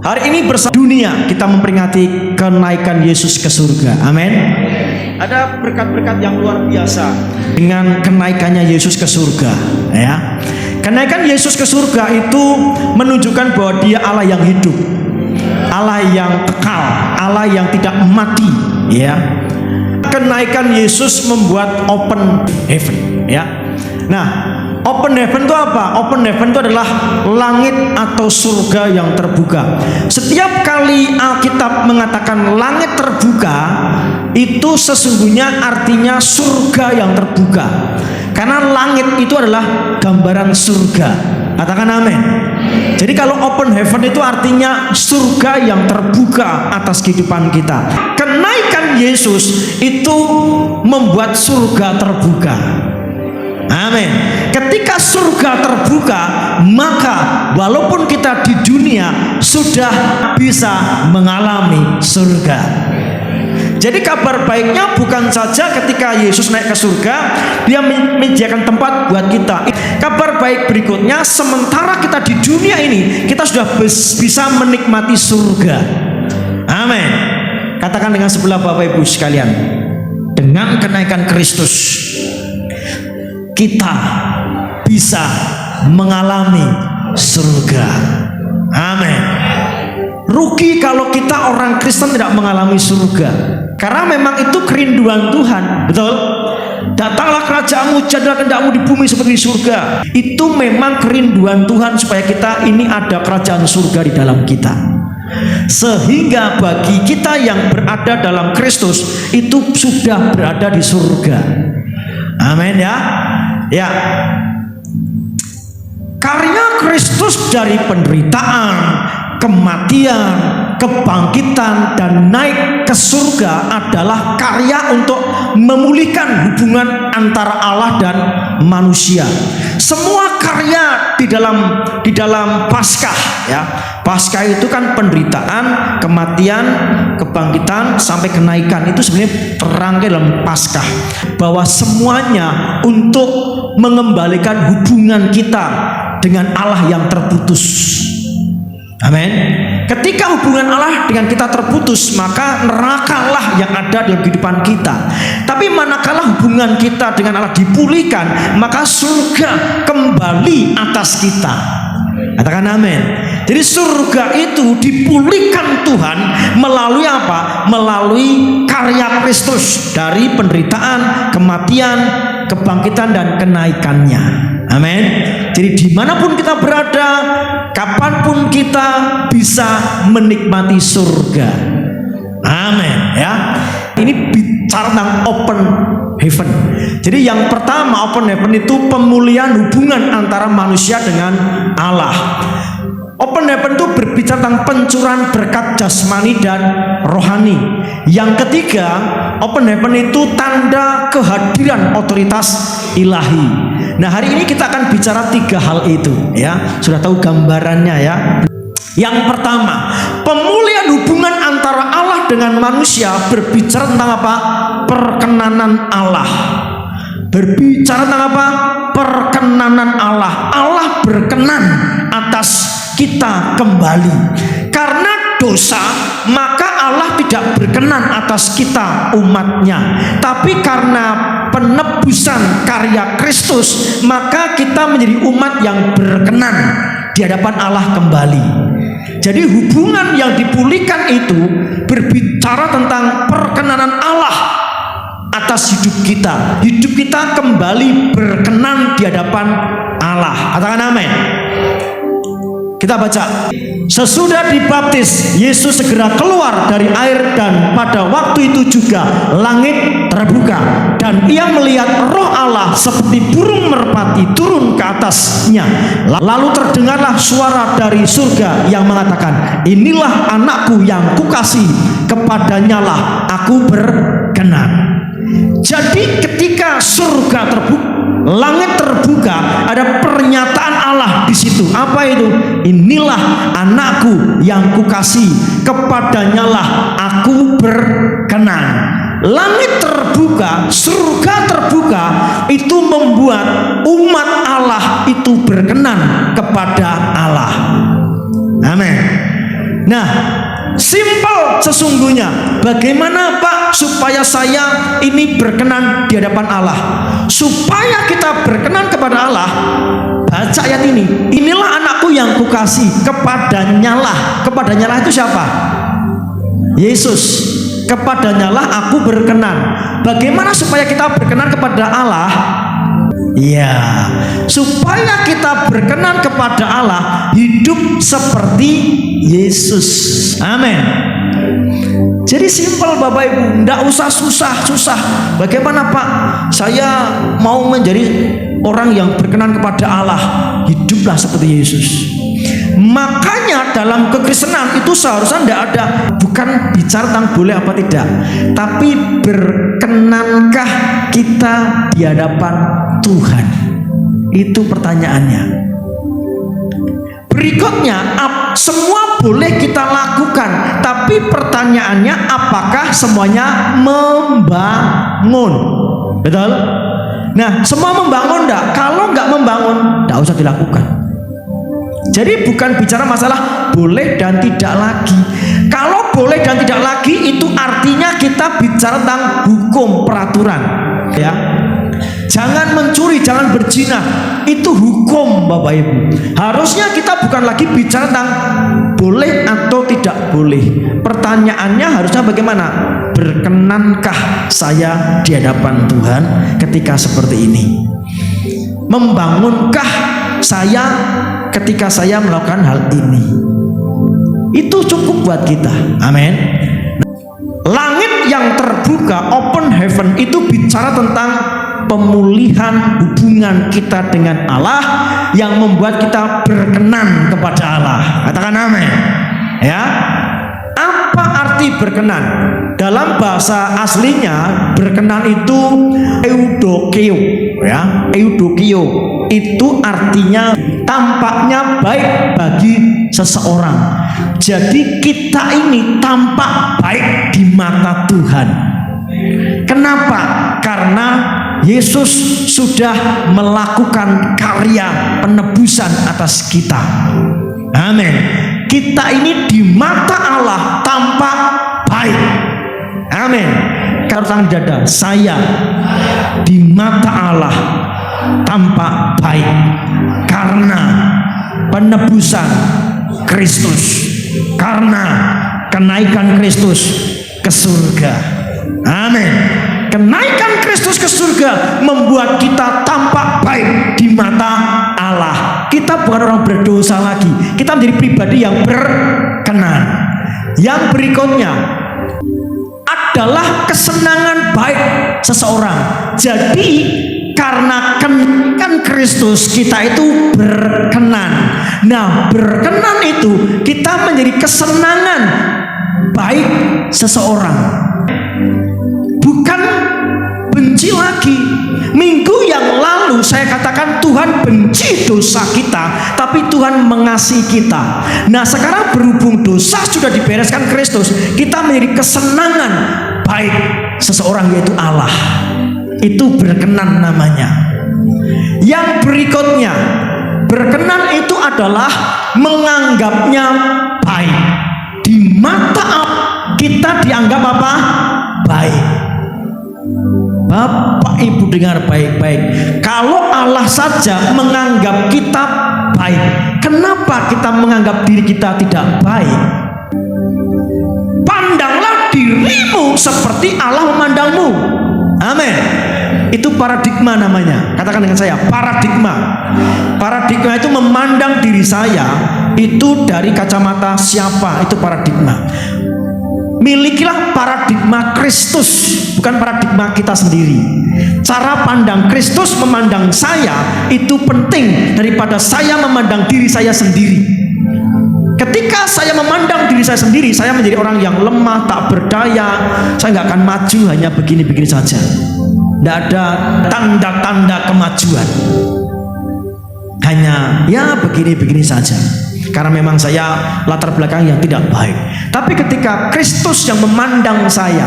Hari ini bersama dunia kita memperingati kenaikan Yesus ke surga. Amin. Ada berkat-berkat yang luar biasa dengan kenaikannya Yesus ke surga, ya. Kenaikan Yesus ke surga itu menunjukkan bahwa Dia Allah yang hidup, Allah yang kekal, Allah yang tidak mati, ya. Kenaikan Yesus membuat open heaven, ya. Nah, open heaven itu apa? Open heaven itu adalah langit atau surga yang terbuka. Setiap kali Alkitab mengatakan langit terbuka, itu sesungguhnya artinya surga yang terbuka. Karena langit itu adalah gambaran surga. Katakan amin. Jadi kalau open heaven itu artinya surga yang terbuka atas kehidupan kita. Kenaikan Yesus itu membuat surga terbuka. Amin. Ketika surga terbuka, maka walaupun kita di dunia sudah bisa mengalami surga. Jadi kabar baiknya bukan saja ketika Yesus naik ke surga, Dia menyediakan tempat buat kita. Kabar baik berikutnya, sementara kita di dunia ini, kita sudah bisa menikmati surga. Amin. Katakan dengan sebelah Bapak Ibu sekalian, dengan kenaikan Kristus, kita bisa mengalami surga. Amin. Rugi kalau kita orang Kristen tidak mengalami surga, karena memang itu kerinduan Tuhan, betul? Datanglah kerajaanmu, jadilah kehendakmu di bumi seperti di surga. Itu memang kerinduan Tuhan supaya kita ini ada kerajaan surga di dalam kita. Sehingga bagi kita yang berada dalam Kristus itu sudah berada di surga. Amin, ya. Ya. Karya Kristus dari penderitaan, kematian, kebangkitan, dan naik ke surga adalah karya untuk memulihkan hubungan antara Allah dan manusia. Semua karya di dalam Paskah, ya. Paskah itu kan penderitaan, kematian, kebangkitan sampai kenaikan, itu sebenarnya terangkai dalam Paskah bahwa semuanya untuk mengembalikan hubungan kita dengan Allah yang terputus. Amin. Ketika hubungan Allah dengan kita terputus, maka nerakalah yang ada dalam kehidupan kita. Tapi manakala hubungan kita dengan Allah dipulihkan, maka surga kembali atas kita. Katakan amin. Jadi surga itu dipulihkan Tuhan melalui apa? Melalui karya Kristus dari penderitaan, kematian, kebangkitan, dan kenaikannya. Amin. Jadi dimanapun kita berada, kapanpun kita bisa menikmati surga. Amin, ya. Ini bicara tentang open heaven. Jadi yang pertama, open heaven itu pemulihan hubungan antara manusia dengan Allah. Open heaven itu berbicara tentang pencurahan berkat jasmani dan rohani. Yang ketiga, open heaven itu tanda kehadiran otoritas ilahi. Nah, hari ini kita akan bicara tiga hal itu, ya. Sudah tahu gambarannya, ya. Yang pertama, pemulihan hubungan antara Allah dengan manusia berbicara tentang apa? Perkenanan Allah. Berbicara tentang apa? Perkenanan Allah. Allah berkenan atas kita kembali. Karena dosa, maka Allah tidak berkenan atas kita umatnya. Tapi karena penebusan karya Kristus, maka kita menjadi umat yang berkenan di hadapan Allah kembali. Jadi hubungan yang dipulihkan itu berbicara tentang perkenanan Allah atas hidup kita. Hidup kita kembali berkenan di hadapan Allah. Katakan amin. Kita baca. Sesudah dibaptis, Yesus segera keluar dari air, dan pada waktu itu juga langit terbuka, dan ia melihat Roh Allah seperti burung merpati turun ke atasnya. Lalu terdengarlah suara dari surga yang mengatakan, "Inilah anakku yang kukasihi, kepadanya lah aku berkenan." Jadi ketika surga terbuka, langit terbuka, ada pernyataan Allah di situ. Apa itu? Inilah anakku yang kukasihi, kepadanya lah aku berkenan. Langit terbuka, surga terbuka, itu membuat umat Allah itu berkenan kepada Allah. Amin. Nah, simpel sesungguhnya. Bagaimana Pak supaya saya ini berkenan di hadapan Allah? Supaya kita berkenan kepada Allah, baca ayat ini. Inilah anakku yang kukasih, kepadanyalah. Kepadanyalah itu siapa? Yesus. Kepadanyalah aku berkenan. Bagaimana supaya kita berkenan kepada Allah? Ya, supaya kita berkenan kepada Allah, hidup seperti Yesus. Amin. Jadi simpel Bapak Ibu, tidak usah susah-susah. Bagaimana Pak saya mau menjadi orang yang berkenan kepada Allah? Hiduplah seperti Yesus. Makanya dalam kekristenan itu seharusnya tidak ada, bukan bicara tentang boleh apa tidak, tapi berkenankah kita di hadapan Tuhan? Itu pertanyaannya. Berikutnya, semua boleh kita lakukan, tapi pertanyaannya apakah semuanya membangun? Betul? Nah, semua membangun enggak? Kalau enggak membangun, enggak usah dilakukan. Jadi bukan bicara masalah boleh dan tidak lagi. Kalau boleh dan tidak lagi itu artinya kita bicara tentang hukum, peraturan, ya. Jangan mencuri, jangan berzina. Itu hukum Bapak Ibu. Harusnya kita bukan lagi bicara tentang boleh atau tidak boleh. Pertanyaannya harusnya bagaimana? Berkenankah saya di hadapan Tuhan ketika seperti ini? Membangunkah saya ketika saya melakukan hal ini? Itu cukup buat kita. Amin. Langit yang terbuka, open heaven, itu bicara tentang pemulihan hubungan kita dengan Allah yang membuat kita berkenan kepada Allah. Katakan amin. Ya. Apa arti berkenan? Dalam bahasa aslinya berkenan itu eudokio, ya. Eudokio itu artinya tampaknya baik bagi seseorang. Jadi kita ini tampak baik di mata Tuhan. Kenapa? Karena Yesus sudah melakukan karya penebusan atas kita. Amin. Kita ini di mata Allah tampak baik. Amin. Kalau tangan dada, saya di mata Allah tampak baik karena penebusan Kristus, karena kenaikan Kristus ke surga. Amin. Kenaikan Kristus ke surga membuat kita tampak baik di mata Allah. Kita bukan orang berdosa lagi. Kita menjadi pribadi yang berkenan. Yang berikutnya adalah kesenangan baik seseorang. Jadi karena kenaikan Kristus kita itu berkenan. Nah, berkenan itu kita menjadi kesenangan baik seseorang. Bukan benci lagi. Minggu yang lalu saya katakan Tuhan benci dosa kita, tapi Tuhan mengasihi kita. Nah, sekarang berhubung dosa sudah dibereskan Kristus, kita menjadi kesenangan baik seseorang, yaitu Allah. Itu berkenan namanya. Yang berikutnya, berkenan itu adalah menganggapnya baik. Di mata Allah kita dianggap apa? Baik. Bapak Ibu dengar baik-baik. Kalau Allah saja menganggap kita baik, kenapa kita menganggap diri kita tidak baik? Pandanglah dirimu seperti Allah memandangmu. Amin. Itu paradigma namanya. Katakan dengan saya, paradigma. Paradigma itu memandang diri saya itu dari kacamata siapa? Itu paradigma. Milikilah paradigma Kristus, bukan paradigma kita sendiri. Cara pandang Kristus memandang saya itu penting daripada saya memandang diri saya sendiri. Ketika saya memandang diri saya sendiri, saya menjadi orang yang lemah, tak berdaya. Saya nggak akan maju, hanya begini-begini saja. Tidak ada tanda-tanda kemajuan. Hanya ya begini-begini saja. Karena memang saya latar belakang yang tidak baik. Tapi ketika Kristus yang memandang saya,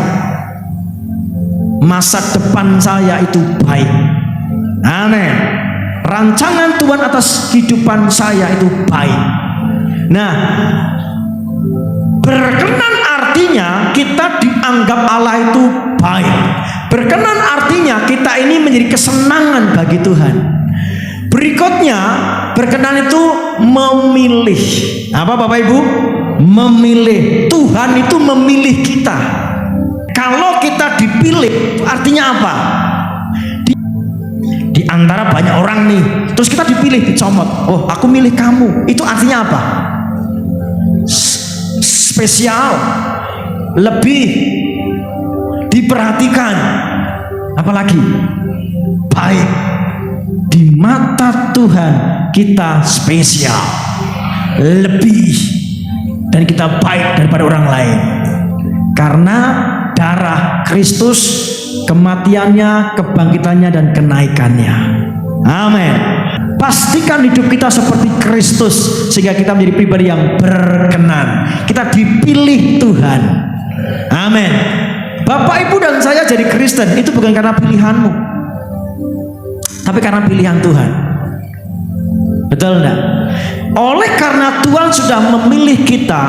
masa depan saya itu baik. Amin. Rancangan Tuhan atas kehidupan saya itu baik. Nah, kita dianggap Allah itu baik. Berkenan artinya kita ini menjadi kesenangan bagi Tuhan. Berikutnya, berkenan itu memilih. Apa Bapak Ibu? Memilih. Tuhan itu memilih kita. Kalau kita dipilih, artinya apa? Di antara banyak orang nih, terus kita dipilih, dicomot. Oh, aku milih kamu. Itu artinya apa? Spesial, lebih diperhatikan, apalagi baik. Di mata Tuhan kita spesial, lebih, dan kita baik daripada orang lain karena darah Kristus, kematiannya, kebangkitannya, dan kenaikannya. Amin. Pastikan hidup kita seperti Kristus sehingga kita menjadi pribadi yang berkenan. Kita dipilih Tuhan. Amin. Bapak, Ibu, dan saya jadi Kristen itu bukan karena pilihanmu, tapi karena pilihan Tuhan. Betul enggak? Oleh karena Tuhan sudah memilih kita,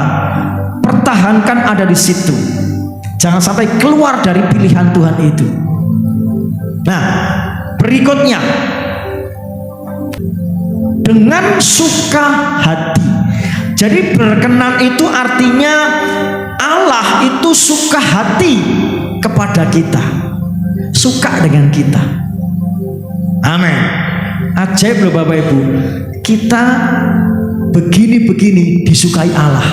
pertahankan ada di situ. Jangan sampai keluar dari pilihan Tuhan itu. Nah, berikutnya, dengan suka hati. Jadi berkenan itu artinya Allah itu suka hati kepada kita, suka dengan kita. Amin. Ajaib loh Bapak Ibu, kita begini-begini disukai Allah.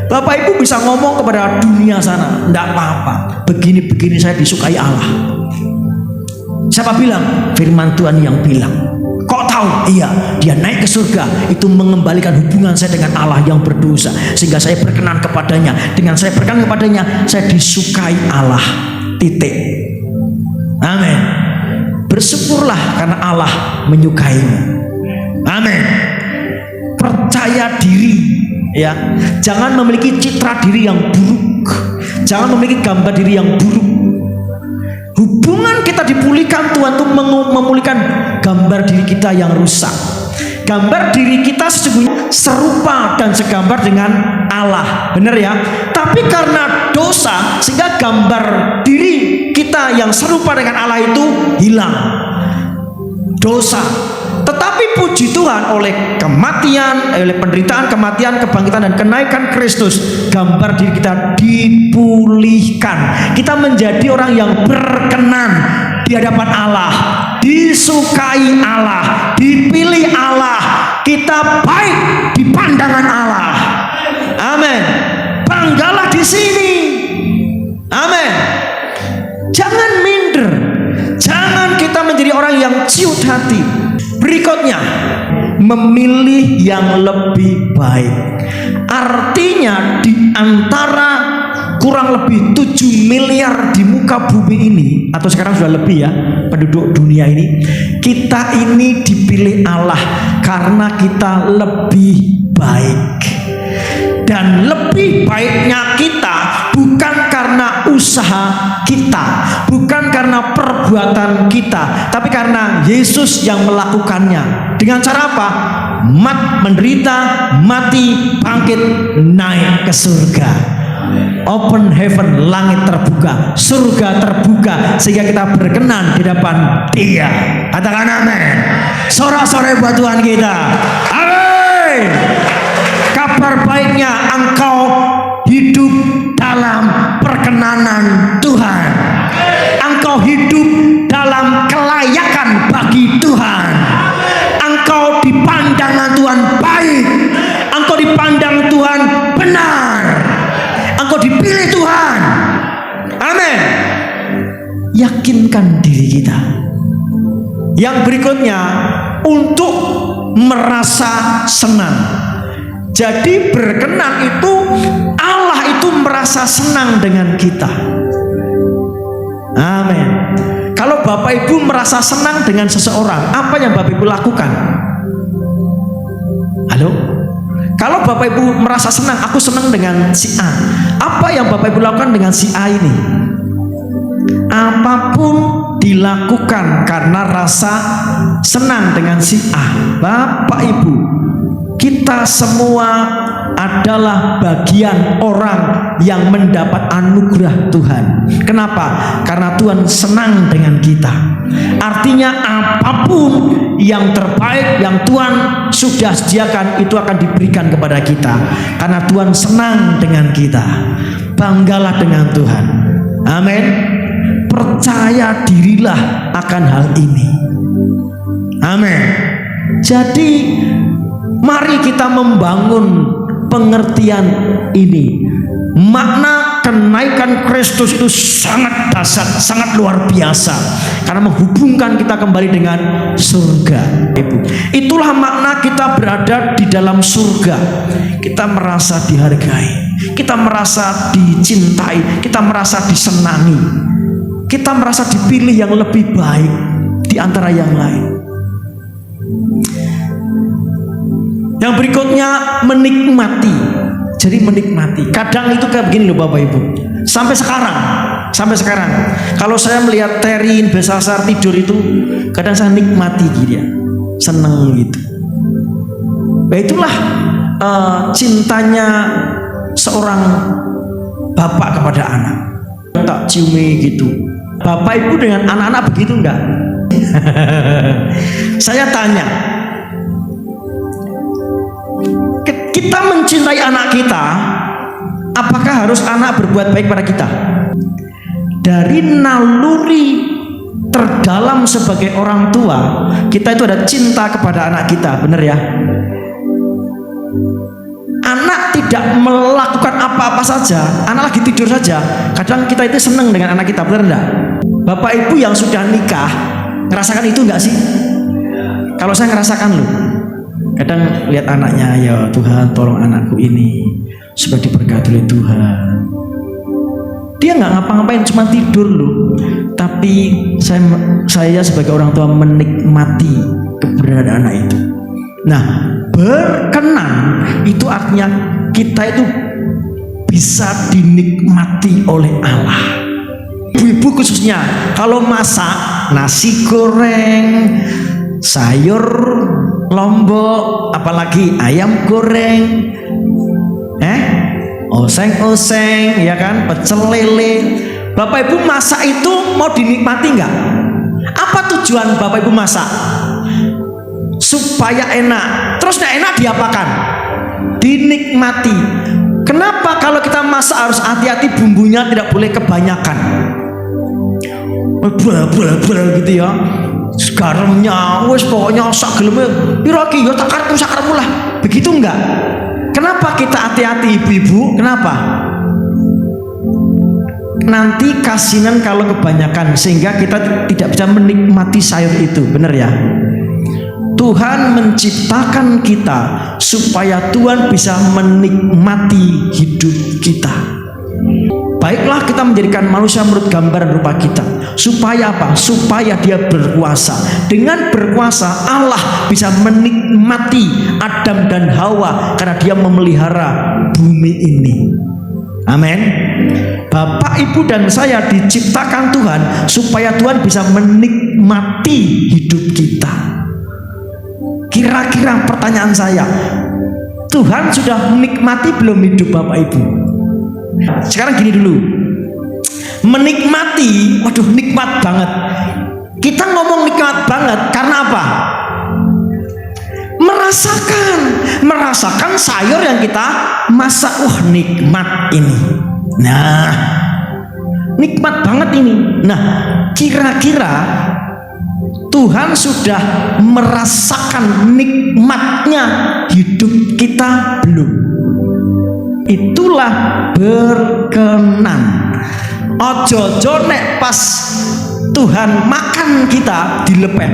Bapak Ibu bisa ngomong kepada dunia sana, enggak apa-apa, begini-begini saya disukai Allah. Siapa bilang? Firman Tuhan yang bilang. Kok tahu? Iya, dia naik ke surga, itu mengembalikan hubungan saya dengan Allah yang berdosa, sehingga saya berkenan kepadanya. Dengan saya berkenan kepadanya, saya disukai Allah. Titik. Amin. Bersyukurlah karena Allah menyukaimu. Amin. Percaya diri, ya. Jangan memiliki citra diri yang buruk. Jangan memiliki gambar diri yang buruk. Hubungan kita dipulihkan Tuhan untuk memulihkan gambar diri kita yang rusak. Gambar diri kita sesungguhnya serupa dan segambar dengan Allah, benar ya? Tapi karena dosa sehingga gambar diri kita yang serupa dengan Allah itu hilang. Dosa. Tetapi puji Tuhan, oleh kematian, oleh penderitaan, kematian, kebangkitan, dan kenaikan Kristus, gambar diri kita dipulihkan. Kita menjadi orang yang berkenan di hadapan Allah, disukai Allah, dipilih Allah. Kita baik di pandangan Allah. Amin. Banggalah di sini. Amin. Jangan minder. Jangan kita menjadi orang yang ciut hati. Berikutnya, memilih yang lebih baik. Artinya di antara kurang lebih 7 miliar di muka bumi ini, atau sekarang sudah lebih ya, penduduk dunia ini, kita ini dipilih Allah karena kita lebih baik. Dan lebih baiknya kita bukan karena usaha kita, bukan karena perbuatan kita, tapi karena Yesus yang melakukannya. Dengan cara apa? Menderita, mati, bangkit, naik ke surga. Open heaven, langit terbuka, surga terbuka, sehingga kita berkenan di depan Dia. Katakan amin. Sorak-sorai buat Tuhan kita. Amin. Kabar baiknya, engkau hidup dalam perkenanan Tuhan. Engkau hidup dalam kelayakan bagi Tuhan. Engkau dipandang Tuhan baik. Engkau dipandang Tuhan benar. Engkau dipilih Tuhan. Amin. Yakinkan diri kita. Yang berikutnya, untuk merasa senang. Jadi berkenan itu Allah itu merasa senang dengan kita. Amin. Kalau Bapak Ibu merasa senang dengan seseorang, apa yang Bapak Ibu lakukan? Halo? Kalau Bapak Ibu merasa senang, aku senang dengan si A, apa yang Bapak Ibu lakukan dengan si A ini? Apapun dilakukan karena rasa senang dengan si A. Bapak Ibu, kita semua adalah bagian orang yang mendapat anugerah Tuhan. Kenapa? Karena Tuhan senang dengan kita. Artinya apapun yang terbaik yang Tuhan sudah sediakan itu akan diberikan kepada kita. Karena Tuhan senang dengan kita. Banggalah dengan Tuhan. Amin. Percaya dirilah akan hal ini. Amin. Jadi mari kita membangun pengertian ini. Makna kenaikan Kristus itu sangat dahsyat, sangat luar biasa, karena menghubungkan kita kembali dengan surga. Itulah makna kita berada di dalam surga. Kita merasa dihargai, kita merasa dicintai, kita merasa disenangi, kita merasa dipilih yang lebih baik di antara yang lain. Yang berikutnya menikmati. Jadi menikmati. Kadang itu kayak begini loh Bapak Ibu. Sampai sekarang. Kalau saya melihat Terin, Besasar tidur itu, kadang saya nikmati dia, seneng gitu. Nah, itulah cintanya seorang bapak kepada anak. Tak ciumi gitu. Bapak Ibu dengan anak-anak begitu enggak? Saya tanya, kita mencintai anak kita, apakah harus anak berbuat baik pada kita? Dari naluri terdalam sebagai orang tua, kita itu ada cinta kepada anak kita, benar ya? Anak tidak melakukan apa-apa saja, anak lagi tidur saja, kadang kita itu senang dengan anak kita, benar enggak? Bapak Ibu yang sudah nikah, ngerasakan itu enggak sih? Kalau saya ngerasakan loh. Kadang lihat anaknya, ya Tuhan tolong anakku ini supaya diberkati oleh Tuhan. Dia nggak ngapa-ngapain, cuma tidur loh. Tapi saya sebagai orang tua menikmati keberadaan anak itu. Nah, berkenan itu artinya kita itu bisa dinikmati oleh Allah. Ibu-ibu khususnya kalau masak nasi goreng, sayur lombok, apalagi ayam goreng, oseng-oseng, ya kan, pecel lele. Bapak Ibu masak itu mau dinikmati nggak? Apa tujuan Bapak Ibu masak? Supaya enak. Terus enak diapakan? Dinikmati. Kenapa kalau kita masak harus hati-hati, bumbunya tidak boleh kebanyakan? Gitu ya. Garamnya wes pokoknya sak geleme piro ki ya tak karepmu sakarepmu lah. Begitu enggak? Kenapa kita hati-hati ibu-ibu? Kenapa? Nanti kasinan kalau kebanyakan sehingga kita tidak bisa menikmati sayur itu, benar ya? Tuhan menciptakan kita supaya Tuhan bisa menikmati hidup kita. Baiklah kita menjadikan manusia menurut gambaran rupa kita. Supaya apa? Supaya dia berkuasa. Dengan berkuasa Allah bisa menikmati Adam dan Hawa karena dia memelihara bumi ini. Amin. Bapak, Ibu dan saya diciptakan Tuhan supaya Tuhan bisa menikmati hidup kita. Kira-kira pertanyaan saya, Tuhan sudah menikmati belum hidup Bapak Ibu? Sekarang gini dulu, menikmati, waduh nikmat banget. Kita ngomong nikmat banget karena apa? Merasakan sayur yang kita masak. Nikmat ini. Nah, nikmat banget ini. Nah, kira-kira Tuhan sudah merasakan nikmatnya hidup kita belum? Itulah berkenan. Ojo-ojo nek pas Tuhan makan kita dilepeh.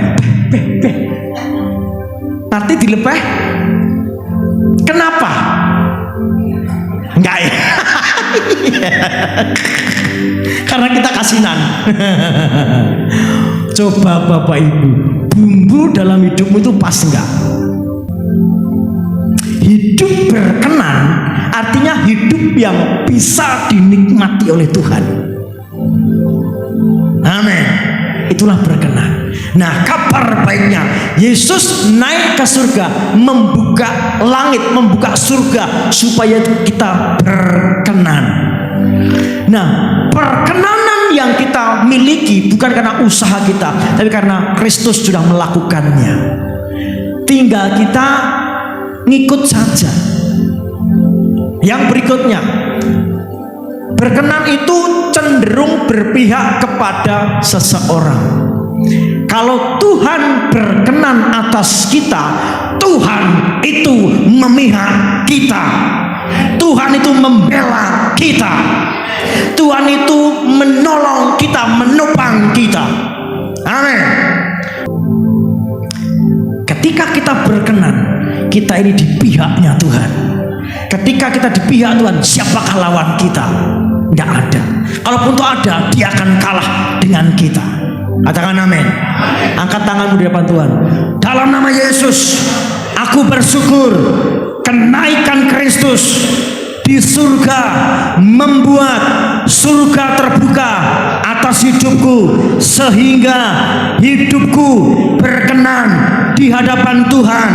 Arti dilepeh? Kenapa? Enggak ya? Karena kita kasinan. Coba Bapak Ibu, bumbu dalam hidupmu itu pas enggak? Hidup berkenan artinya hidup yang bisa dinikmati oleh Tuhan. Amin. Itulah berkenan. Nah, kabar baiknya, Yesus naik ke surga, membuka langit, membuka surga supaya kita berkenan. Nah, perkenanan yang kita miliki bukan karena usaha kita, tapi karena Kristus sudah melakukannya. Tinggal kita ngikut saja. Yang berikutnya, berkenan itu cenderung berpihak kepada seseorang. Kalau Tuhan berkenan atas kita, Tuhan itu memihak kita. Tuhan itu membela kita. Tuhan itu menolong kita, menopang kita. Amin. Ketika kita berkenan, kita ini di pihaknya Tuhan. Ketika kita di pihak Tuhan, siapakah lawan kita? Tidak ada. Kalaupun itu ada, dia akan kalah dengan kita. Katakan amin. Angkat tanganmu di depan Tuhan. Dalam nama Yesus, aku bersyukur kenaikan Kristus di surga membuat surga terbuka atas hidupku, sehingga hidupku berkenan di hadapan Tuhan.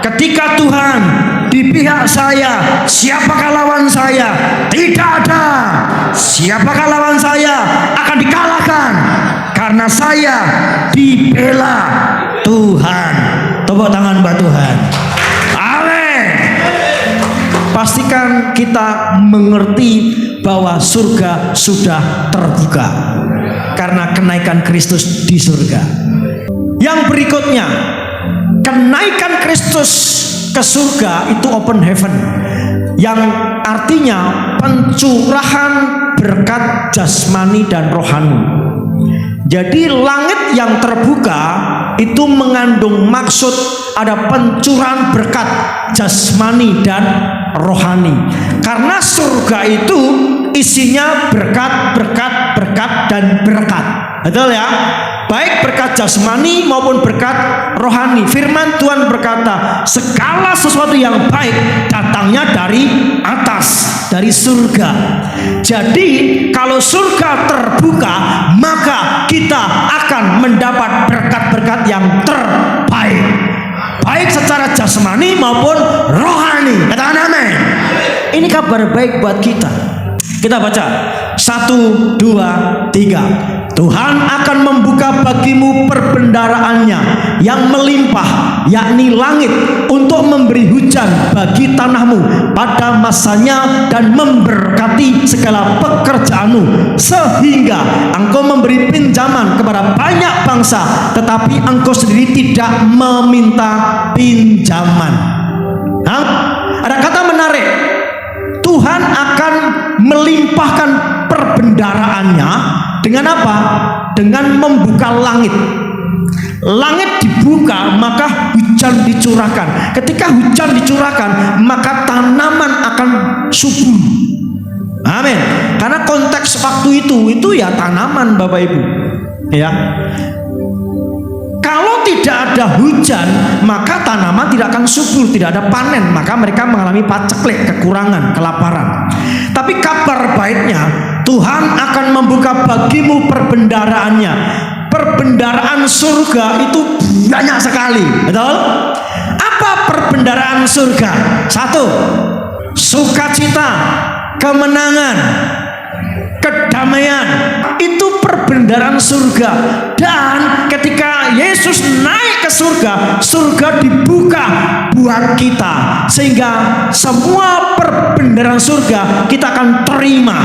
Ketika Tuhan di pihak saya, siapakah lawan saya? Tidak ada. Siapakah lawan saya akan dikalahkan, karena saya dibela Tuhan. Tepuk tangan buat Tuhan. Amin. Pastikan kita mengerti bahwa surga sudah terbuka karena kenaikan Kristus di surga. Yang berikutnya, kenaikan Kristus ke surga itu open heaven, yang artinya pencurahan berkat jasmani dan rohani. Jadi langit yang terbuka itu mengandung maksud ada pencurahan berkat jasmani dan rohani. Karena surga itu isinya berkat, dan berkat. Betul ya? Baik berkat jasmani maupun berkat rohani. Firman Tuhan berkata, segala sesuatu yang baik datangnya dari atas, dari surga. Jadi kalau surga terbuka, maka kita akan mendapat berkat-berkat yang terbaik, baik secara jasmani maupun rohani. Katakan amin. Ini kabar baik buat kita. Kita baca 1, 2, 3. Tuhan akan membuka bagimu perbendaraannya yang melimpah, yakni langit, untuk memberi hujan bagi tanahmu pada masanya dan memberkati segala pekerjaanmu, sehingga engkau memberi pinjaman kepada banyak bangsa, tetapi engkau sendiri tidak meminta pinjaman. Nah, ada kata menarik. Tuhan akan melimpahkan perbendaraannya dengan apa? Dengan membuka langit. Langit dibuka, maka hujan dicurahkan. Ketika hujan dicurahkan, maka tanaman akan subur. Amin. Karena konteks waktu itu ya tanaman, Bapak Ibu. Ya. Kalau tidak ada hujan, maka tanaman tidak akan subur, tidak ada panen, maka mereka mengalami paceklik, kekurangan, kelaparan. Tapi kabar baiknya, Tuhan akan membuka bagimu perbendaraannya. Perbendaraan surga itu banyak sekali, betul? Apa perbendaraan surga? 1, sukacita, kemenangan, kedamaian. Itu perbendaraan surga. Dan ketika Yesus naik ke surga, surga dibuka buat kita, sehingga semua perbendaraan surga kita akan terima.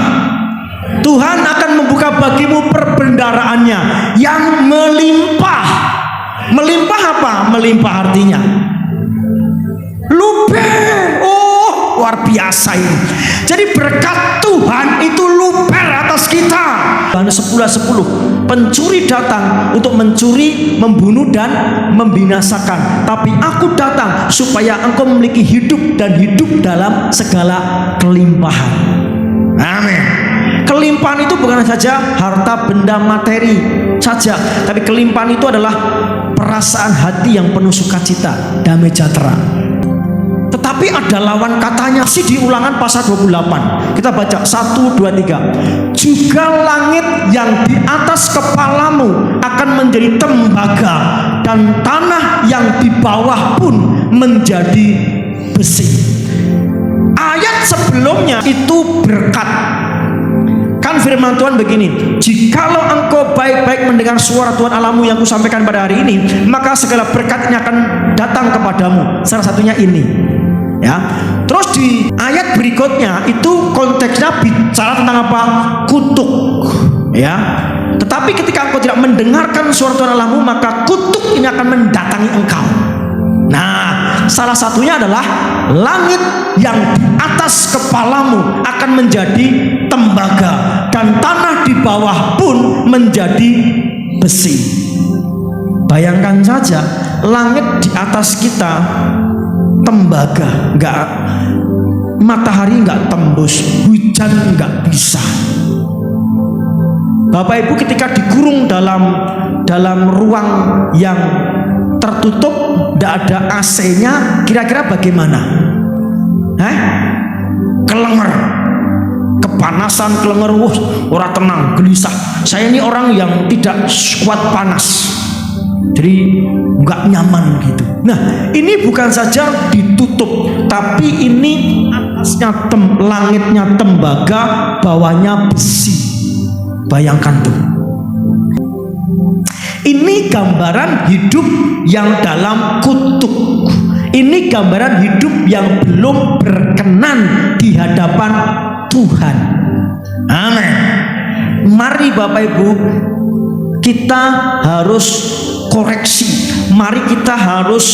Tuhan akan membuka bagimu perbendaraannya yang melimpah. Melimpah apa? Melimpah artinya luber. Oh, luar biasa ini. Jadi berkat Tuhan itu luber atas kita. Yohanes 10:10. Pencuri datang untuk mencuri, membunuh dan membinasakan. Tapi aku datang supaya engkau memiliki hidup dan hidup dalam segala kelimpahan. Amin. Kelimpahan itu bukan saja harta benda materi saja, tapi kelimpahan itu adalah perasaan hati yang penuh sukacita, damai sejahtera. Tetapi Tetapi ada lawan katanya sih di Ulangan pasal 28. Kita baca 1, 2, 3. Juga langit yang di atas kepalamu akan menjadi tembaga, dan tanah yang di bawah pun menjadi besi. Ayat sebelumnya itu berkat. Kan firman Tuhan begini, jikalau engkau baik-baik mendengar suara Tuhan Allahmu yang kusampaikan pada hari ini, maka segala berkat ini akan datang kepadamu. Salah satunya ini, ya. Terus di ayat berikutnya itu konteksnya bicara tentang apa? Kutuk, ya. Tetapi ketika engkau tidak mendengarkan suara Tuhan Allahmu, maka kutuk ini akan mendatangi engkau. Nah, salah satunya adalah langit yang di atas kepalamu akan menjadi tembaga, dan tanah di bawah pun menjadi besi. Bayangkan saja, langit di atas kita tembaga, matahari nggak tembus, hujan nggak bisa. Bapak Ibu ketika dikurung dalam ruang yang tertutup, tidak ada AC-nya, kira-kira bagaimana? Kelenger, kepanasan, kelenger, orang tenang, gelisah. Saya ini orang yang tidak kuat panas, jadi nggak nyaman gitu. Nah, ini bukan saja ditutup, tapi ini atasnya langitnya tembaga, bawahnya besi. Bayangkan tuh. Ini gambaran hidup yang dalam kutuk. Ini gambaran hidup yang belum berkenan di hadapan Tuhan. Amin. Mari Bapak Ibu, kita harus koreksi. Mari kita harus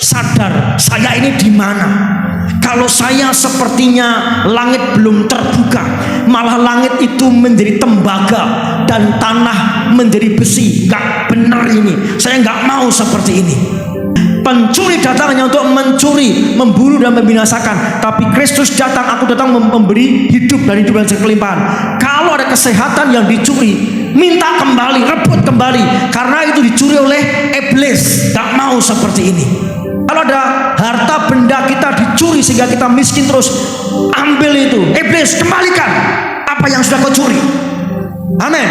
sadar, saya ini di mana? Kalau saya sepertinya langit belum terbuka, malah langit itu menjadi tembaga dan tanah menjadi besi. Gak benar ini. Saya gak mau seperti ini. Pencuri datang hanya untuk mencuri, membunuh dan membinasakan. Tapi Kristus datang, aku datang memberi hidup dan hidup yang berkelimpahan. Kalau ada kesehatan yang dicuri, minta kembali, rebut kembali, karena itu dicuri oleh iblis. Gak mau seperti ini. Kalau ada harta benda kita dicuri sehingga kita miskin terus, ambil itu. Iblis, kembalikan apa yang sudah kau curi. Amin.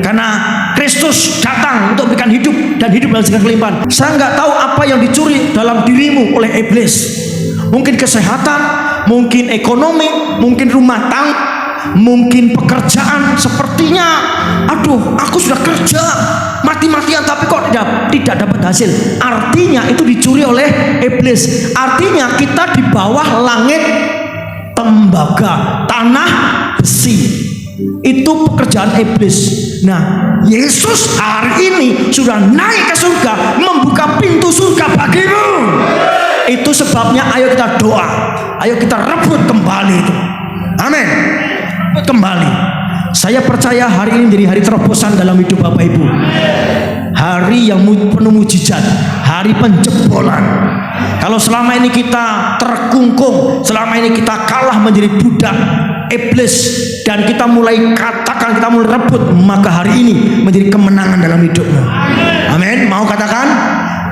Karena Kristus datang untuk memberikan hidup dan hidup dalam segala kelimpahan. Saya nggak tahu apa yang dicuri dalam dirimu oleh iblis. Mungkin kesehatan, mungkin ekonomi, mungkin rumah tangga, mungkin pekerjaan. Sepertinya, aduh, aku sudah kerja mati-matian tapi kok tidak dapat hasil. Artinya itu dicuri oleh iblis. Artinya kita di bawah langit tembaga, tanah besi. Itu pekerjaan iblis. Nah, Yesus hari ini sudah naik ke surga, membuka pintu surga bagimu. Itu sebabnya ayo kita doa, ayo kita rebut kembali itu. Amin. Rebut kembali. Saya percaya hari ini menjadi hari terobosan dalam hidup Bapak Ibu. Hari yang penuh mujizat, hari penjebolan. Kalau selama ini kita terkungkung, selama ini kita kalah menjadi budak iblis, dan kita mulai katakan, kita mulai rebut, maka hari ini menjadi kemenangan dalam hidupmu. Amin. Mau katakan?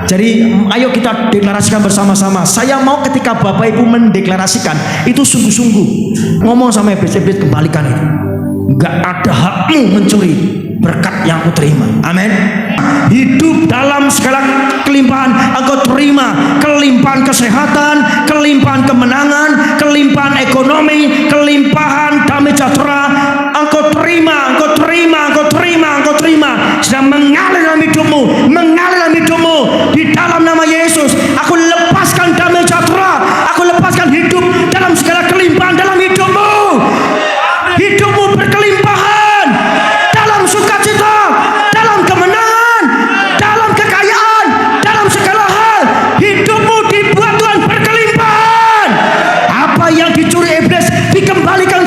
Jadi ayo kita deklarasikan bersama-sama. Saya mau ketika Bapak Ibu mendeklarasikan itu sungguh-sungguh ngomong sama iblis, kembalikan itu. Gak ada hakmu mencuri berkat yang aku terima. Amin. Hidup dalam segala kelimpahan engkau terima. Kelimpahan kesehatan, kelimpahan kemenangan, kelimpahan ekonomi, kelimpahan damai sejahtera. Engkau terima, engkau terima, engkau terima, engkau terima. Sedang mengalir dalam hidupmu, mengalir dalam hidupmu. Di dalam nama Yesus, aku lepaskan damai sejahtera. Aku lepaskan hidup dalam segala kelimpahan dalam hidupmu. Hidupmu berkelimpahan dalam sukacita, dalam kemenangan, dalam kekayaan, dalam segala hal. Hidupmu dibuat Tuhan berkelimpahan. Apa yang dicuri iblis dikembalikan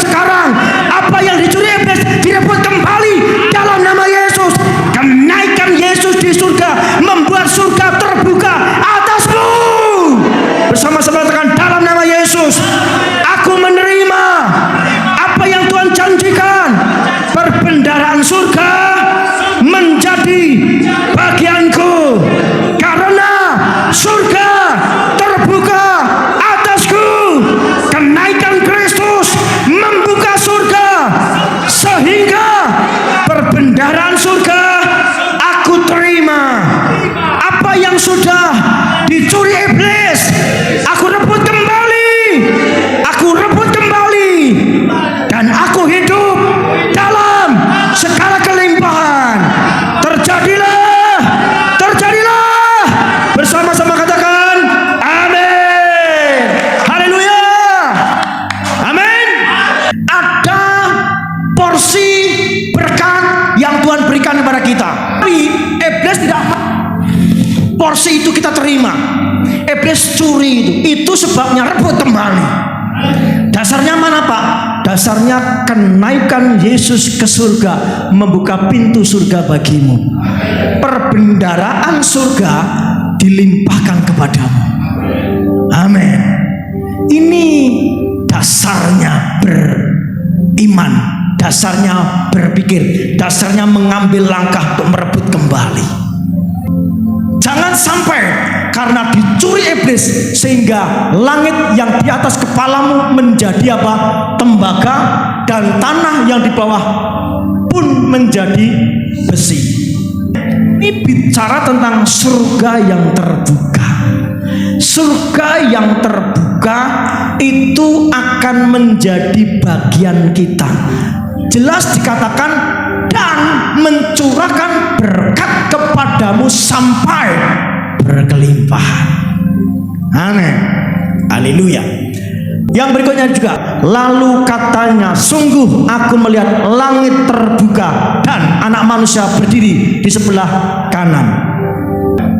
porsi itu kita terima. Iblis curi itu sebabnya rebut kembali. Dasarnya mana Pak? Dasarnya kenaikan Yesus ke surga membuka pintu surga bagimu. Perbendaharaan surga dilimpahkan kepadamu. Amin. Ini dasarnya beriman, dasarnya berpikir, dasarnya mengambil langkah untuk merebut kembali. Jangan sampai karena dicuri iblis sehingga langit yang di atas kepalamu menjadi apa? Tembaga, dan tanah yang di bawah pun menjadi besi. Ini bicara tentang surga yang terbuka. Surga yang terbuka itu akan menjadi bagian kita. Jelas dikatakan dan mencurahkan berkat kepadamu sampai berkelimpahan. Amin. Haleluya. Yang berikutnya juga, lalu katanya, sungguh aku melihat langit terbuka dan anak manusia berdiri di sebelah kanan.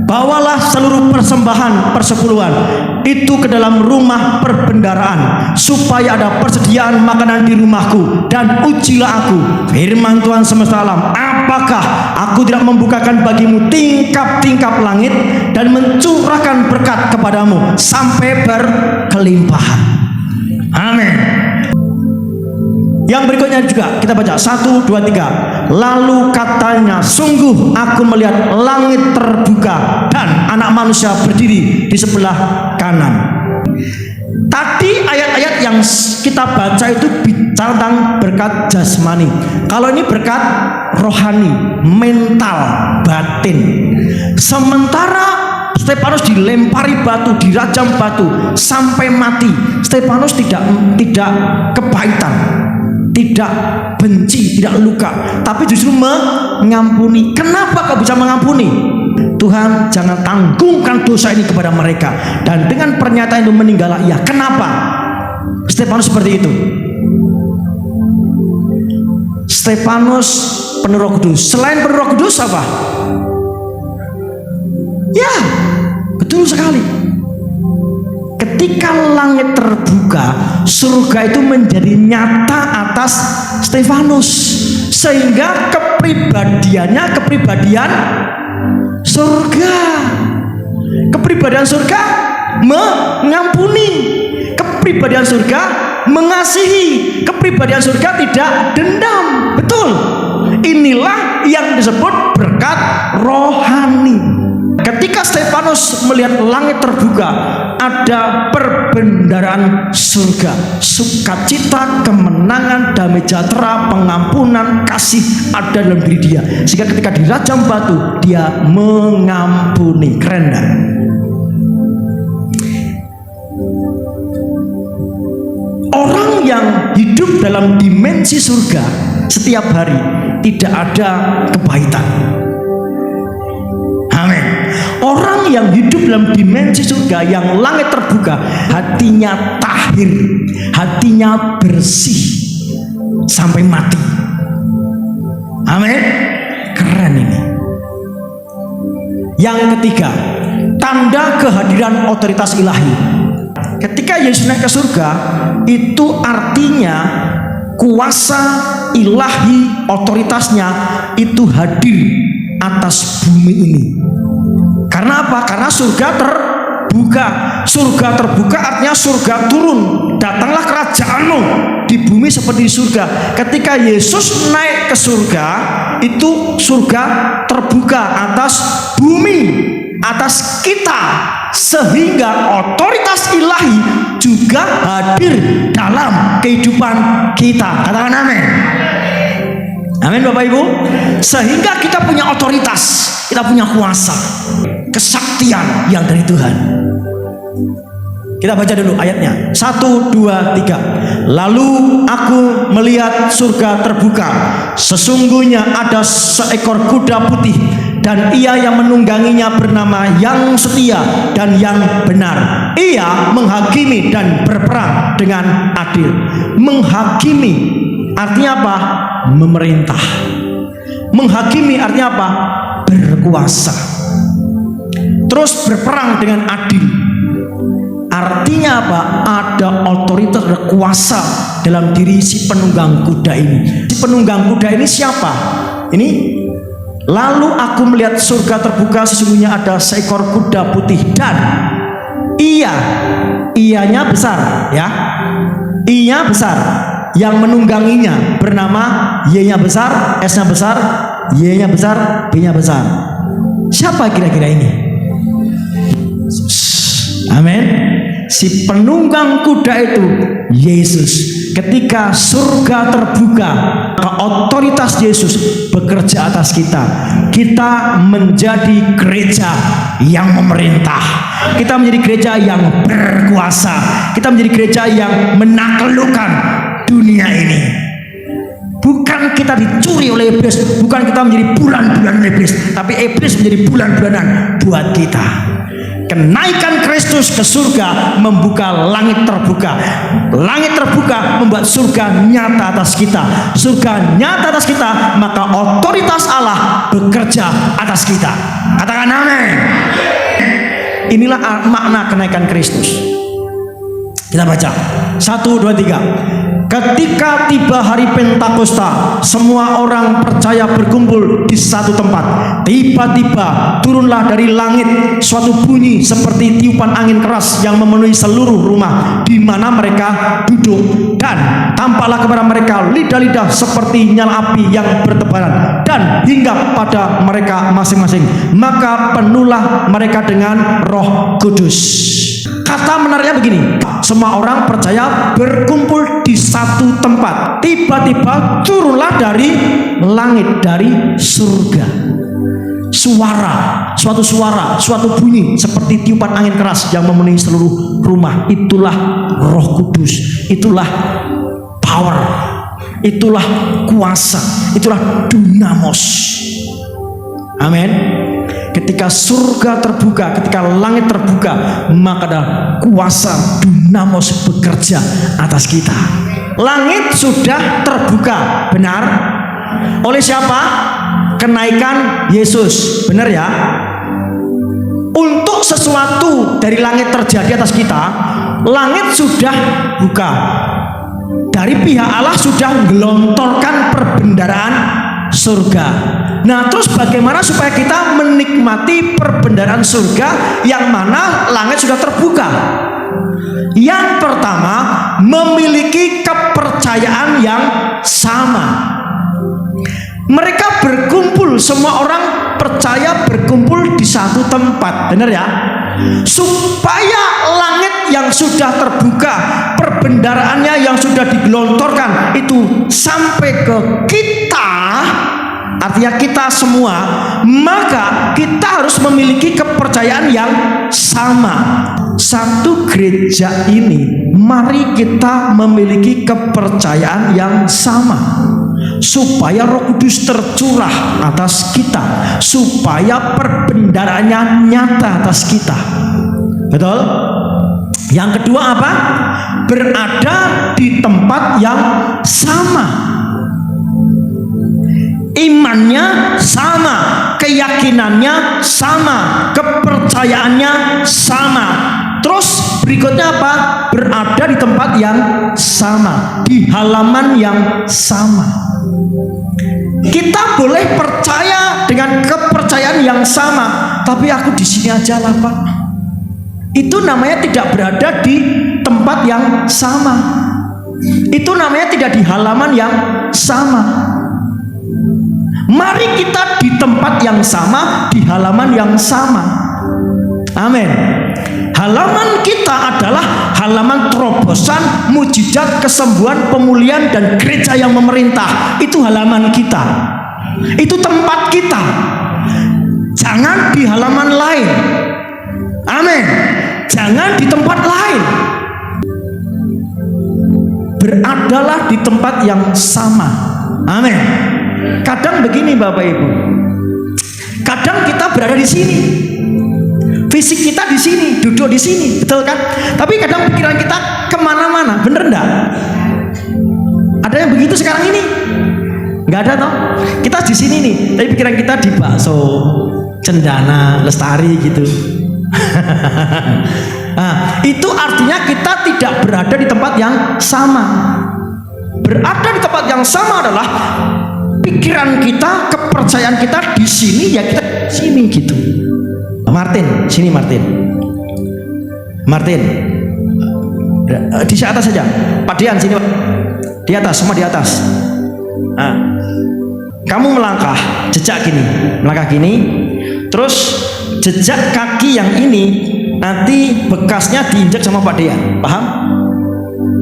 Bawalah seluruh persembahan persepuluhan itu ke dalam rumah perbendaharaan, supaya ada persediaan makanan di rumahku, dan ujilah aku, firman Tuhan semesta alam, apakah aku tidak membukakan bagimu tingkap-tingkap langit dan mencurahkan berkat kepadamu sampai berkelimpahan. Amin. Yang berikutnya juga kita baca 1, 2, 3. Lalu katanya, sungguh aku melihat langit terbuka dan anak manusia berdiri di sebelah kanan. Tadi ayat-ayat yang kita baca itu bicara tentang berkat jasmani. Kalau ini berkat rohani, mental, batin. Sementara Stefanus dilempari batu, dirajam batu sampai mati, Stefanus tidak kepahitan, tidak benci, tidak luka, tapi justru mengampuni. Kenapa kau bisa mengampuni? Tuhan, jangan tanggungkan dosa ini kepada mereka. Dan dengan pernyataan itu meninggallah ia. Kenapa Stefanus seperti itu? Stefanus penuh Roh Kudus. Selain penuh Roh Kudus apa? Ya, betul sekali. Ketika langit terbuka, surga itu menjadi nyata atas Stefanus, sehingga kepribadiannya kepribadian surga. Kepribadian surga mengampuni, kepribadian surga mengasihi, kepribadian surga tidak dendam. Betul. Inilah yang disebut berkat rohani. Ketika Stefanus melihat langit terbuka, ada perbendaharaan surga, sukacita, kemenangan, damai sejahtera, pengampunan, kasih ada dalam diri dia. Sehingga ketika dirajam batu, dia mengampuni. Keren gak? Orang yang hidup dalam dimensi surga setiap hari tidak ada kepahitan. Amin. Orang yang hidup dalam dimensi surga yang langit terbuka, hatinya tahir, hatinya bersih sampai mati. Amin. Keren ini. Yang ketiga, tanda kehadiran otoritas ilahi. Ketika Yesus naik ke surga, itu artinya kuasa ilahi, otoritasnya itu hadir atas bumi ini. Karena apa? Karena surga terbuka. Surga terbuka artinya surga turun. Datanglah kerajaanmu di bumi seperti di surga. Ketika Yesus naik ke surga, itu surga terbuka atas bumi, atas kita, sehingga otoritas ilahi juga hadir dalam kehidupan kita. Katakan amin. Amin Bapak Ibu. Sehingga kita punya otoritas, kita punya kuasa, kesaktian yang dari Tuhan. Kita baca dulu ayatnya. 1, 2, 3. Lalu aku melihat surga terbuka. Sesungguhnya ada seekor kuda putih, dan ia yang menungganginya bernama Yang Setia dan Yang Benar. Ia menghakimi dan berperang dengan adil. Menghakimi artinya apa? Memerintah. Menghakimi artinya apa? Berkuasa. terus berperang dengan adil. Artinya apa? Ada otoritas, ada kuasa dalam diri si penunggang kuda ini. Si penunggang kuda ini siapa? Ini, lalu aku melihat surga terbuka, sesungguhnya ada seekor kuda putih dan ianya besar, ya. I-nya besar. Yang menungganginya bernama Y-nya besar, S-nya besar, Y-nya besar, B-nya besar. Siapa kira-kira ini? Amin. Si penunggang kuda itu Yesus. Ketika surga terbuka, otoritas Yesus bekerja atas kita. Kita menjadi gereja yang memerintah. Kita menjadi gereja yang berkuasa. Kita menjadi gereja yang menaklukkan dunia ini. Bukan kita dicuri oleh iblis, bukan kita menjadi bulan-bulan iblis, tapi iblis menjadi bulan-bulanan buat kita. Kenaikan Kristus ke surga membuka langit terbuka. Langit terbuka membuat surga nyata atas kita. Surga nyata atas kita, maka otoritas Allah bekerja atas kita. Katakan amin. Inilah makna kenaikan Kristus. Kita baca 1, 2, 3. Ketika tiba hari Pentakosta, semua orang percaya berkumpul di satu tempat. Tiba-tiba turunlah dari langit suatu bunyi seperti tiupan angin keras yang memenuhi seluruh rumah di mana mereka duduk, dan tampaklah kepada mereka lidah-lidah seperti nyala api yang bertebaran dan hinggap pada mereka masing-masing. Maka penuhlah mereka dengan Roh Kudus. Kata menariknya begini, semua orang percaya berkumpul di satu tempat. Tiba-tiba turunlah dari langit, dari surga, suatu bunyi seperti tiupan angin keras yang memenuhi seluruh rumah. Itulah Roh Kudus, itulah power, itulah kuasa, itulah dunamos. Amin. Ketika surga terbuka, ketika langit terbuka, maka ada kuasa dunamos bekerja atas kita. Langit sudah terbuka, benar? Oleh siapa? Kenaikan Yesus, benar ya? Untuk sesuatu dari langit terjadi atas kita, langit sudah buka. Dari pihak Allah sudah menggelontorkan perbendaharaan surga. Nah, terus bagaimana supaya kita menikmati perbendaharaan surga yang mana langit sudah terbuka? Yang pertama, memiliki kepercayaan yang sama. Mereka berkumpul, semua orang percaya berkumpul di satu tempat, benar ya? Supaya langit yang sudah terbuka, perbendaharaannya yang sudah digelontorkan itu sampai ke kita, artinya kita semua, maka kita harus memiliki kepercayaan yang sama. Satu gereja ini, mari kita memiliki kepercayaan yang sama, supaya Roh Kudus tercurah atas kita, supaya perbendaharaannya nyata atas kita. Betul? Yang kedua apa? Berada di tempat yang sama. Imannya sama, keyakinannya sama, kepercayaannya sama. Terus berikutnya apa? Berada di tempat yang sama, di halaman yang sama. Kita boleh percaya dengan kepercayaan yang sama, tapi aku di sini aja lah, Pak. Itu namanya tidak berada di tempat yang sama. Itu namanya tidak di halaman yang sama. Mari kita di tempat yang sama, di halaman yang sama. Amin. Halaman kita adalah halaman terobosan, mujizat, kesembuhan, pemulihan, dan gereja yang memerintah. Itu halaman kita. Itu tempat kita. Jangan di halaman lain. Amin. Jangan di tempat lain. Beradalah di tempat yang sama. Amin. Kadang begini Bapak Ibu, kadang kita berada di sini, fisik kita di sini, duduk di sini, betul kan? Tapi kadang pikiran kita kemana-mana, bener enggak? Ada yang begitu sekarang ini? Nggak ada toh? Kita di sini nih, tapi pikiran kita di bakso, Cendana, Lestari gitu. Nah, itu artinya kita tidak berada di tempat yang sama. Berada di tempat yang sama adalah pikiran kita, kepercayaan kita di sini, ya kita di sini gitu. Martin, sini Martin. Martin, di atas saja. Pak Dian sini, di atas, semua di atas. Nah, kamu melangkah, jejak gini, melangkah gini, terus jejak kaki yang ini nanti bekasnya diinjak sama Pak Dian, paham?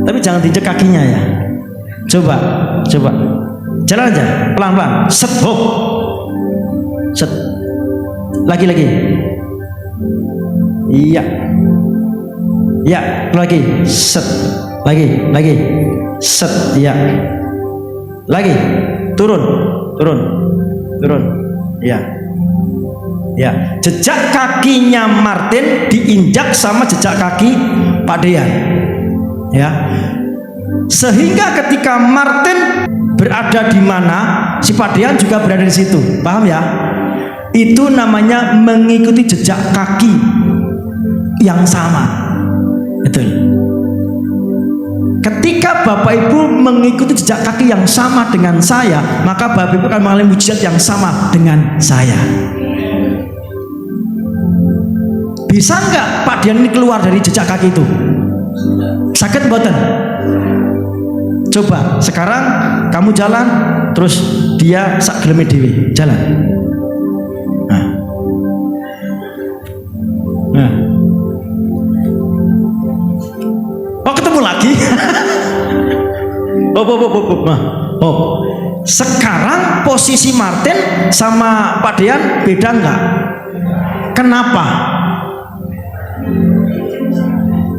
Tapi jangan diinjak kakinya ya. Coba, jalan aja, pelan-pelan, set, hop, set, lagi, iya, lagi, set, lagi, set, iya, lagi, turun, ya, jejak kakinya Martin diinjak sama jejak kaki Pak Dean, ya, sehingga ketika Martin berada di mana, si Pak Dean juga berada di situ, paham ya? Itu namanya mengikuti jejak kaki yang sama, betul. Ketika Bapak Ibu mengikuti jejak kaki yang sama dengan saya, maka Bapak Ibu akan mengalami mujizat yang sama dengan saya. Bisa nggak Pak Dian ini keluar dari jejak kaki itu? Sakit mboten? Coba sekarang kamu jalan, terus dia sak geleme dhewe jalan. Nah. Oh, ketemu lagi. Sekarang posisi Martin sama Pak Dean beda nggak? Kenapa?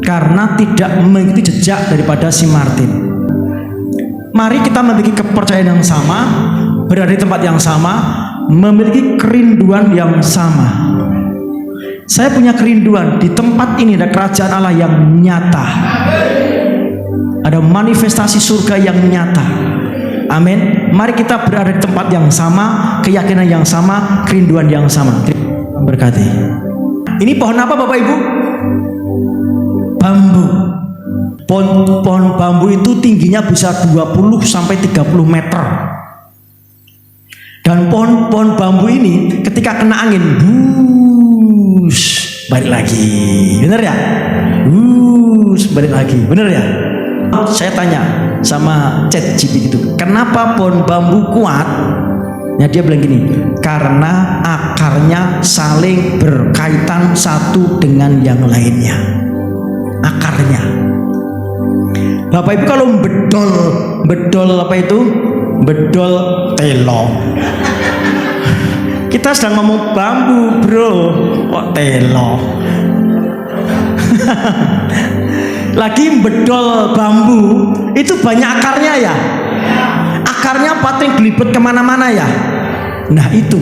Karena tidak mengikuti jejak daripada si Martin. Mari kita memiliki kepercayaan yang sama, berada di tempat yang sama, memiliki kerinduan yang sama. Saya punya kerinduan di tempat ini ada kerajaan Allah yang nyata, ada manifestasi surga yang nyata. Amin. Mari kita berada di tempat yang sama, keyakinan yang sama, kerinduan yang sama. Berkati. Ini pohon apa Bapak Ibu? Bambu. Pohon bambu itu tingginya bisa 20 sampai 30 meter. Dan pohon bambu ini ketika kena angin, balik lagi, bener ya? Balik lagi, bener ya? Saya tanya sama ChatGPT itu, kenapa pohon bambu kuat? Ya dia bilang gini, karena akarnya saling berkaitan satu dengan yang lainnya. Akarnya. Bapak Ibu kalau bedol apa itu? Bedol telo. Kita sedang ngomong bambu, bro. Kok telo? Lagi bedol bambu itu banyak akarnya ya. Akarnya pating gelibet kemana-mana ya. Nah itu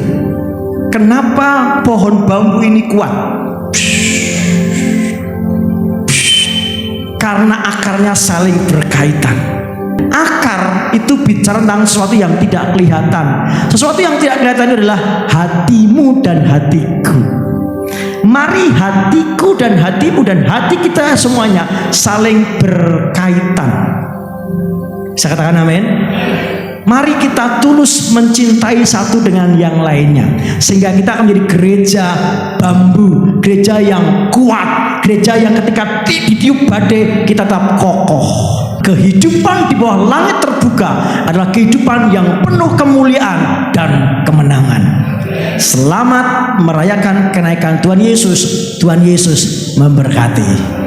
kenapa pohon bambu ini kuat? Karena akarnya saling berkaitan. Akar itu bicara tentang sesuatu yang tidak kelihatan. Sesuatu yang tidak kelihatan itu adalah hatimu dan hatiku. Mari hatiku dan hatimu dan hati kita semuanya saling berkaitan. Bisa katakan amin? Mari kita tulus mencintai satu dengan yang lainnya, sehingga kita akan menjadi gereja bambu, gereja yang kuat, gereja yang ketika ditiup badai kita tetap kokoh. Kehidupan di bawah langit terbuka adalah kehidupan yang penuh kemuliaan dan kemenangan. Selamat merayakan kenaikan Tuhan Yesus. Tuhan Yesus memberkati.